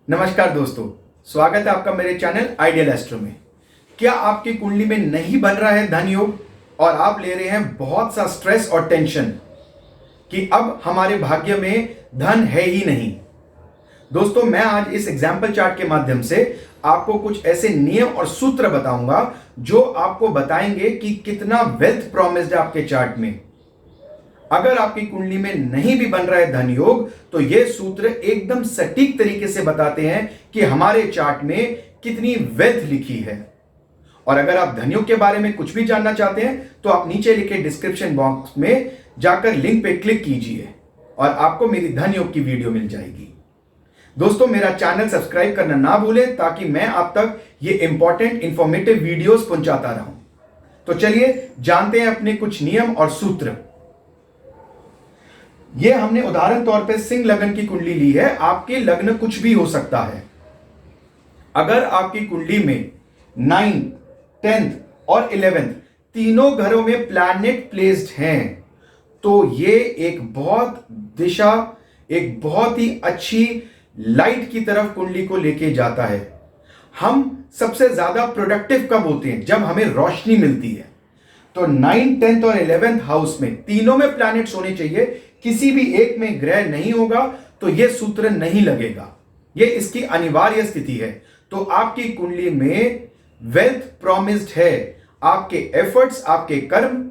नमस्कार दोस्तों, स्वागत है आपका मेरे चैनल आइडियल एस्ट्रो में। क्या आपकी कुंडली में नहीं बन रहा है धन योग और आप ले रहे हैं बहुत सा स्ट्रेस और टेंशन कि अब हमारे भाग्य में धन है ही नहीं? दोस्तों, मैं आज इस एग्जाम्पल चार्ट के माध्यम से आपको कुछ ऐसे नियम और सूत्र बताऊंगा जो आपको बताएंगे कि कितना वेल्थ प्रॉमिस्ड है आपके चार्ट में। अगर आपकी कुंडली में नहीं भी बन रहा है धन योग तो यह सूत्र एकदम सटीक तरीके से बताते हैं कि हमारे चार्ट में कितनी वेल्थ लिखी है। और अगर आप धन योग के बारे में कुछ भी जानना चाहते हैं तो आप नीचे लिखे डिस्क्रिप्शन बॉक्स में जाकर लिंक पे क्लिक कीजिए और आपको मेरी धन योग की वीडियो मिल जाएगी। दोस्तों, मेरा चैनल सब्सक्राइब करना ना भूलें ताकि मैं आप तक ये इंपॉर्टेंट इंफॉर्मेटिव वीडियोस पहुंचाता रहूं। तो चलिए जानते हैं अपने कुछ नियम और सूत्र। ये हमने उदाहरण तौर पे सिंह लग्न की कुंडली ली है। आपके लग्न कुछ भी हो सकता है। अगर आपकी कुंडली में 9th, 10th और 11th तीनों घरों में प्लैनेट प्लेस्ड हैं तो ये एक बहुत ही अच्छी लाइट की तरफ कुंडली को लेके जाता है। हम सबसे ज्यादा प्रोडक्टिव कब होते हैं? जब हमें रोशनी मिलती है। तो 9th, 10th और 11th हाउस में तीनों में प्लैनेट्स होने चाहिए। किसी भी एक में ग्रह नहीं होगा तो यह सूत्र नहीं लगेगा। यह इसकी अनिवार्य स्थिति है। तो आपकी कुंडली में वेल्थ प्रॉमिस्ड है। आपके एफर्ट्स, आपके कर्म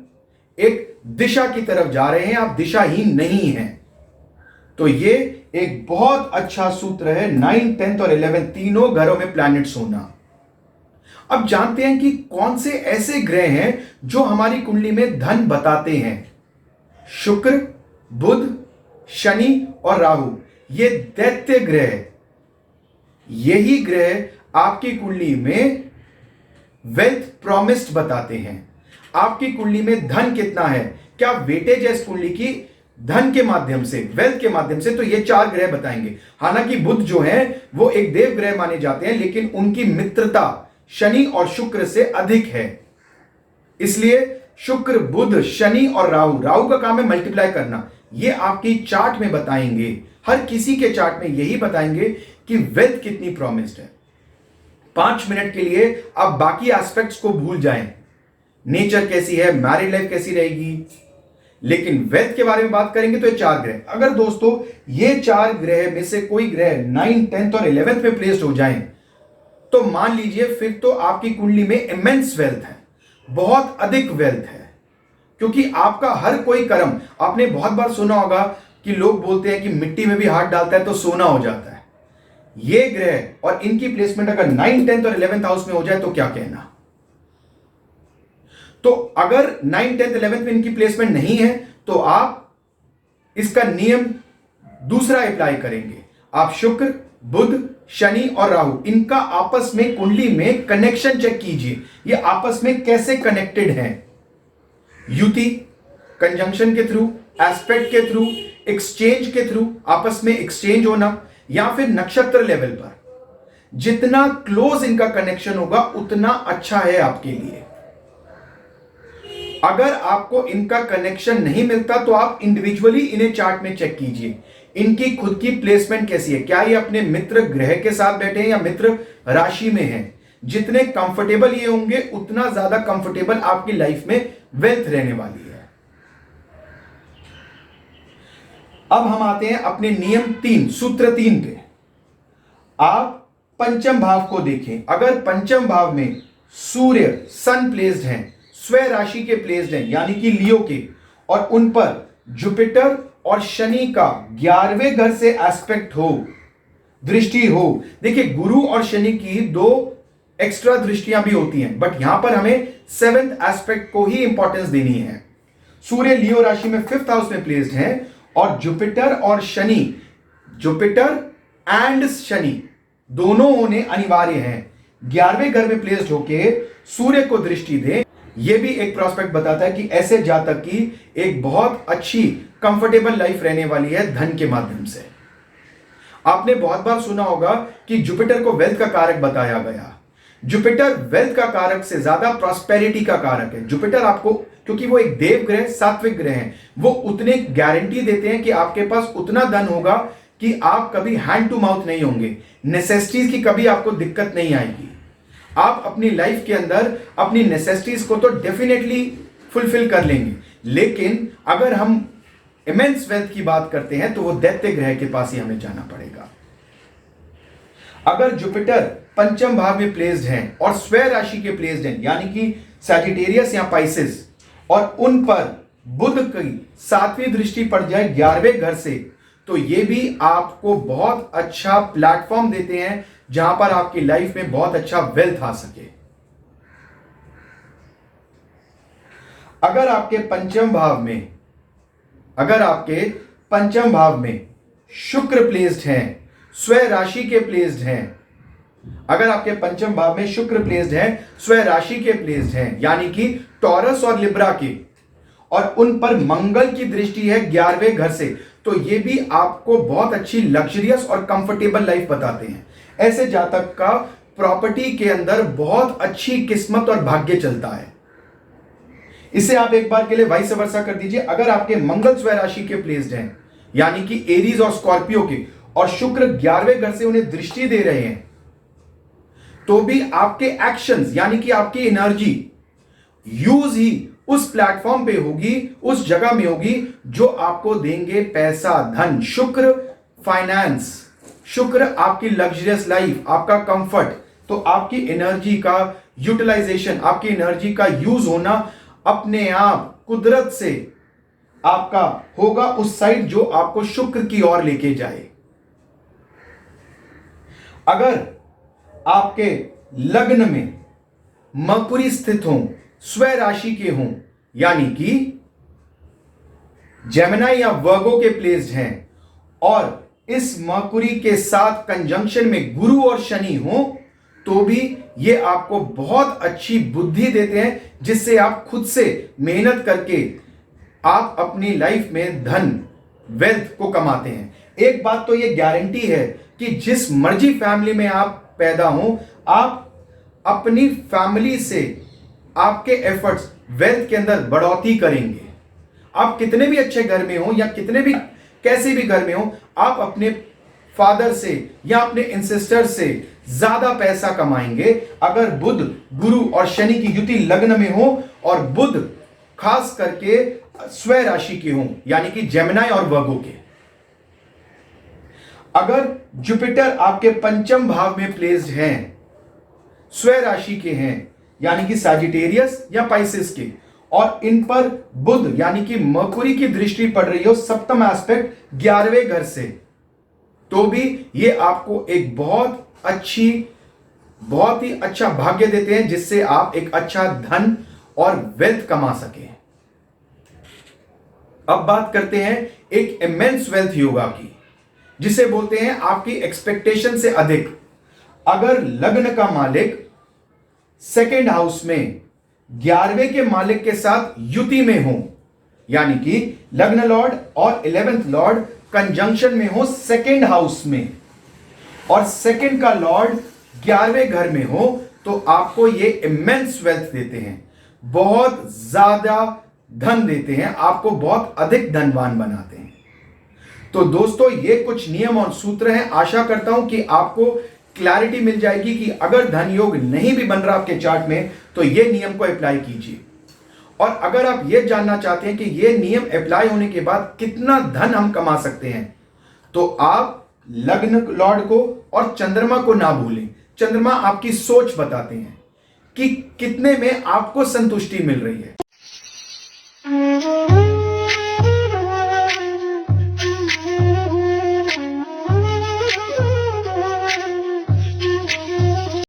एक दिशा की तरफ जा रहे हैं, आप दिशाहीन नहीं हैं। तो यह एक बहुत अच्छा सूत्र है, 9th, 10th और 11th तीनों घरों में प्लैनेट्स होना। अब जानते हैं कि कौन से ऐसे ग्रह हैं जो हमारी कुंडली में धन बताते हैं। शुक्र, बुध, शनि और राहु, ये दैत्य ग्रह, यही ग्रह आपकी कुंडली में वेल्थ प्रॉमिस्ड बताते हैं। आपकी कुंडली में धन कितना है, क्या वेटेज है इस कुंडली की धन के माध्यम से, वेल्थ के माध्यम से, तो ये 4 ग्रह बताएंगे। हालांकि बुध जो है वो एक देव ग्रह माने जाते हैं, लेकिन उनकी मित्रता शनि और शुक्र से अधिक है। इसलिए शुक्र, बुध, शनि और राहु, राहु का काम है मल्टीप्लाई करना, ये आपकी चार्ट में बताएंगे। हर किसी के चार्ट में यही बताएंगे कि वेल्थ कितनी प्रॉमिस्ड है। 5 मिनट के लिए आप बाकी एस्पेक्ट्स को भूल जाएं। नेचर कैसी है, मैरिड लाइफ कैसी रहेगी, लेकिन वेल्थ के बारे में बात करेंगे तो ये 4 ग्रह। अगर दोस्तों ये 4 ग्रह में से कोई ग्रह 9th, 10th और 11th में प्लेस्ड हो जाएं तो मान लीजिए फिर तो आपकी कुंडली में इमेंस वेल्थ है, बहुत अधिक वेल्थ है। क्योंकि आपका हर कोई कर्म, आपने बहुत बार सुना होगा कि लोग बोलते हैं कि मिट्टी में भी हाथ डालता है तो सोना हो जाता है। ये ग्रह और इनकी प्लेसमेंट अगर 9th, 10th और 11th हाउस में हो जाए तो क्या कहना। तो अगर 9th, 10th, 11th में इनकी प्लेसमेंट नहीं है तो आप इसका नियम दूसरा अप्लाई करेंगे। आप शुक्र, बुध, शनि और राहु, इनका आपस में कुंडली में कनेक्शन चेक कीजिए। ये आपस में कैसे कनेक्टेड हैं। युति, कंजंक्शन के थ्रू, एस्पेक्ट के थ्रू, एक्सचेंज के थ्रू, आपस में एक्सचेंज होना, या फिर नक्षत्र लेवल पर। जितना क्लोज इनका कनेक्शन होगा उतना अच्छा है आपके लिए। अगर आपको इनका कनेक्शन नहीं मिलता तो आप इंडिविजुअली इन्हें चार्ट में चेक कीजिए। इनकी खुद की प्लेसमेंट कैसी है, क्या ये अपने मित्र ग्रह के साथ बैठे हैं या मित्र राशि में हैं। जितने कंफर्टेबल ये होंगे उतना ज्यादा कंफर्टेबल आपकी लाइफ में वेल्थ रहने वाली है। अब हम आते हैं अपने नियम 3, सूत्र 3 पे। आप पंचम भाव को देखें। अगर पंचम भाव में सूर्य, सन प्लेस्ड हैं, स्वयं राशि के प्लेस्ड हैं यानी कि लियो के, और उन पर जुपिटर और शनि का 11वें घर से एस्पेक्ट हो, दृष्टि हो। देखिए, गुरु और शनि की 2 एक्स्ट्रा दृष्टियां भी होती हैं, बट यहां पर हमें 7th एस्पेक्ट को ही इंपॉर्टेंस देनी है। सूर्य लियो राशि में 5th हाउस में प्लेस्ड हैं और जुपिटर और शनि, जुपिटर एंड शनि दोनों होने अनिवार्य हैं। 11वें घर में प्लेस्ड होके सूर्य को दृष्टि दे, यह भी एक प्रोस्पेक्ट बताता है कि ऐसे जातक की एक बहुत अच्छी कंफर्टेबल लाइफ रहने वाली है धन के माध्यम से। आपने बहुत बार सुना होगा कि जुपिटर को वेल्थ का कारक बताया गया। जुपिटर वेल्थ का कारक से ज्यादा प्रॉस्पेरिटी का कारक है। जुपिटर आपको, क्योंकि वो एक देव ग्रह, सात्विक ग्रह है, वो उतने गारंटी देते हैं कि आपके पास उतना धन होगा कि आप कभी हैंड टू माउथ नहीं होंगे। नेसेसिटीज की कभी आपको दिक्कत नहीं आएगी। आप अपनी लाइफ के अंदर अपनी नेसेसिटीज को तो डेफिनेटली फुलफिल कर लेंगे, लेकिन अगर हम इमेंस वेल्थ की बात करते हैं तो वो दैत्य ग्रह के पास ही हमें जाना पड़ेगा। अगर जुपिटर पंचम भाव में प्लेस्ड हैं और स्वय राशि के प्लेस्ड हैं, यानी कि सैजिटेरियस या पाइसेस, और उन पर बुध की 7वीं दृष्टि पड़ जाए 11वें घर से, तो ये भी आपको बहुत अच्छा प्लेटफॉर्म देते हैं जहां पर आपकी लाइफ में बहुत अच्छा वेल्थ आ सके। अगर आपके पंचम भाव में शुक्र प्लेस्ड हैं, स्वय राशि के प्लेस्ड हैं, अगर आपके पंचम भाव में शुक्र प्लेस्ड हैं, स्वय राशि के प्लेस्ड हैं, यानी कि टॉरस और लिब्रा के, और उन पर मंगल की दृष्टि है 11वें घर से, तो ये भी आपको बहुत अच्छी लग्जरियस और कंफर्टेबल लाइफ बताते हैं। ऐसे जातक का प्रॉपर्टी के अंदर बहुत अच्छी किस्मत और भाग्य चलता है। इसे आप एक बार के लिए वाइस वर्सा कर दीजिए। अगर आपके मंगल स्वय राशि के प्लेस्ड हैं, यानी कि एरीज और स्कॉर्पियो के, और शुक्र 11वें घर से उन्हें दृष्टि दे रहे हैं, तो भी आपके एक्शंस यानी कि आपकी एनर्जी यूज ही उस प्लेटफॉर्म पे होगी, उस जगह में होगी जो आपको देंगे पैसा, धन। शुक्र फाइनेंस, शुक्र आपकी लग्जरियस लाइफ, आपका कंफर्ट, तो आपकी एनर्जी का यूटिलाइजेशन, आपकी एनर्जी का यूज होना अपने आप कुदरत से आपका होगा उस साइड जो आपको शुक्र की ओर लेके जाए। अगर आपके लग्न में मरकुरी स्थित हो, स्वय राशि के हों, यानी कि जेमिनी या वर्गो के प्लेस्ड हैं, और इस मरकुरी के साथ कंजंक्शन में गुरु और शनि हो, तो भी ये आपको बहुत अच्छी बुद्धि देते हैं, जिससे आप खुद से मेहनत करके आप अपनी लाइफ में धन, वेल्थ को कमाते हैं। एक बात तो ये गारंटी है कि जिस मर्जी फैमिली में आप पैदा हो, आप अपनी फैमिली से आपके एफर्ट्स वेल्थ के अंदर बढ़ोतरी करेंगे। आप कितने भी अच्छे घर में हो या कितने भी कैसे भी घर में हो, आप अपने फादर से या अपने इंसिस्टर से ज्यादा पैसा कमाएंगे अगर बुध, गुरु और शनि की युति लग्न में हो, और बुध खास करके स्वय राशि के हों, यानी कि जेमिनी और वर्गो के। अगर जुपिटर आपके पंचम भाव में प्लेस्ड हैं, स्वय राशि के हैं, यानी कि सैजिटेरियस या पाइसेस के, और इन पर बुध यानी कि मरकुरी की दृष्टि पड़ रही हो सप्तम एस्पेक्ट 11वें घर से, तो भी ये आपको एक बहुत ही अच्छा भाग्य देते हैं, जिससे आप एक अच्छा धन और वेल्थ कमा सकें। अब बात करते हैं एक इमेंस वेल्थ योगा की, जिसे बोलते हैं आपकी एक्सपेक्टेशन से अधिक। अगर लग्न का मालिक सेकेंड हाउस में 11वें के मालिक के साथ युति में हो, यानी कि लग्न लॉर्ड और 11th लॉर्ड कंजंक्शन में हो सेकेंड हाउस में, और सेकेंड का लॉर्ड 11वें घर में हो, तो आपको ये इमेंस वेल्थ देते हैं, बहुत ज्यादा धन देते हैं, आपको बहुत अधिक धनवान बनाते हैं। तो दोस्तों, ये कुछ नियम और सूत्र हैं। आशा करता हूं कि आपको क्लैरिटी मिल जाएगी कि अगर धन योग नहीं भी बन रहा आपके चार्ट में, तो ये नियम को अप्लाई कीजिए। और अगर आप ये जानना चाहते हैं कि ये नियम अप्लाई होने के बाद कितना धन हम कमा सकते हैं, तो आप लग्न लॉर्ड को और चंद्रमा को ना भूलें। चंद्रमा आपकी सोच बताते हैं कि कितने में आपको संतुष्टि मिल रही है।